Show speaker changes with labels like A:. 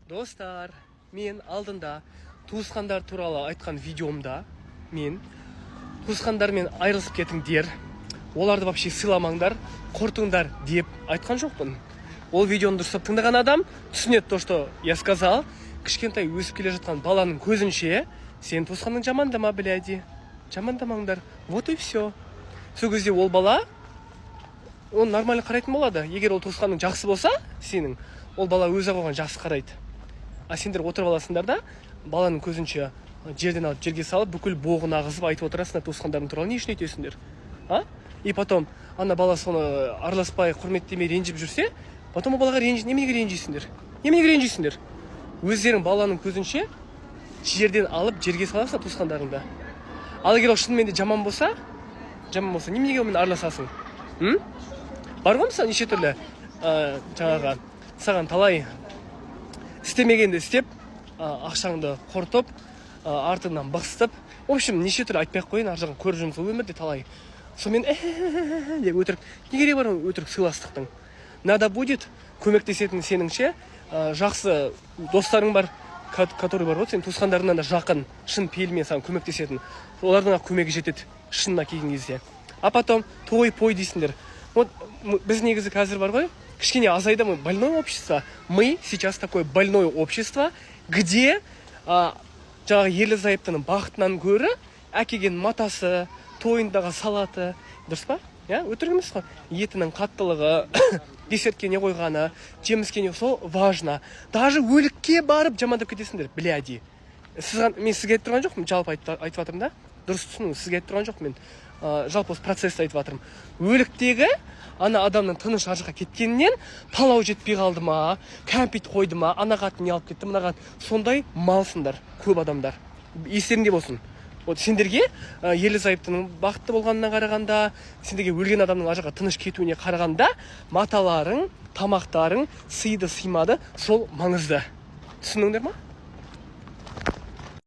A: Достар, мен алдында туысқандар туралы айтқан видеомда мен туысқандармен айырылысып кетіңдер, оларды вообще сыйламаңдар, құртыңдар деп айтқан жоқпын. Ол видеоны дұрыстап тыңдаған адам түсінеді то, что я сказал. Кішкентай өсіп келе жатқан баланың көзінше сен туысқаның жамандама, бляди, жамандамаңдар. Вот и все. Сол кезде ол бала он нормально қарайтын болады. Егер ол туысқаның жақсы болса, сенің, ол бала өзі оған жақсы қарайды. А сендер отырып аласыңдар да, баланың көзінше жерден алып жерге салып, бүкіл боғын ағызып айтып отырасыңдар туысқандарың туралы. Не үшін өйтесіңдер? И потом ана бала соны араласпай, құрметтемей ренжіп жүрсе, потом ол балаға неменеге ренжисіңдер? Неменеге ренжисіңдер? Өздерің баланың көзінше жерден алып жерге саласыңдар туысқандарыңды. Ал егер ол шынымен де жаман болса, неменеге онымен араласасың? Бар ғой мысалы неше түрлі жаңағы саған талай істемегенді істеп, ақшаңды құртып, артыңнан бықсытып, в общем, неше түрлі айтпай-ақ қойын, ар жағын көріп жүрміз, ол өмірде талай. Сонымен деп өтірік, не керек бар өтірік сыйластықтың? Надо будет көмектесетін сеніңше, жақсы достарың бар, который бар, сен туысқандарыңнан да жақын, шын пейілмен саған көмектесетін. Олардың көмегі жетеді шынына келген кезде. А потом той-пой дейсіңдер. Вот біз негізі қазір бар ғой, кішкене азайды мы больное общество. Мы сейчас такое больное общество, где жаңағы ерлі-зайыптының бақытынан гөрі әкелген матасы, тойындағы салаты, дұрыс па? Өтірік емес қой. Етінің қаттылығы, десертке не қойғаны, жеміске не, сол важно. Даже өлікке барып жамандап кетесіңдер, бляди. Мен сізге айтып тұрған жоқпын, жалпы айтып жатырмын да. Дұрыс түсініңіз, сізге айтып тұрған жоқпын мен. Жалпы осы процессті айтып жатырмын. Өліктегі ана адамның тыныш ар жаққа кеткенінен палау жетпей қалды ма, кәмпит қойды ма, ана қатын не алып кетті, мына қатын. Сондай малсыңдар, көп адамдар. Естеріңде болсын. Вот сендерге ерлі-зайыптының бақытты болғанына қарағанда, сендерге өлген адамның ар жаққа тыныш кетуіне қарағанда, маталарың, тамақтарың сыйды, сыймады, сол маңызды. Түсініңдер ма?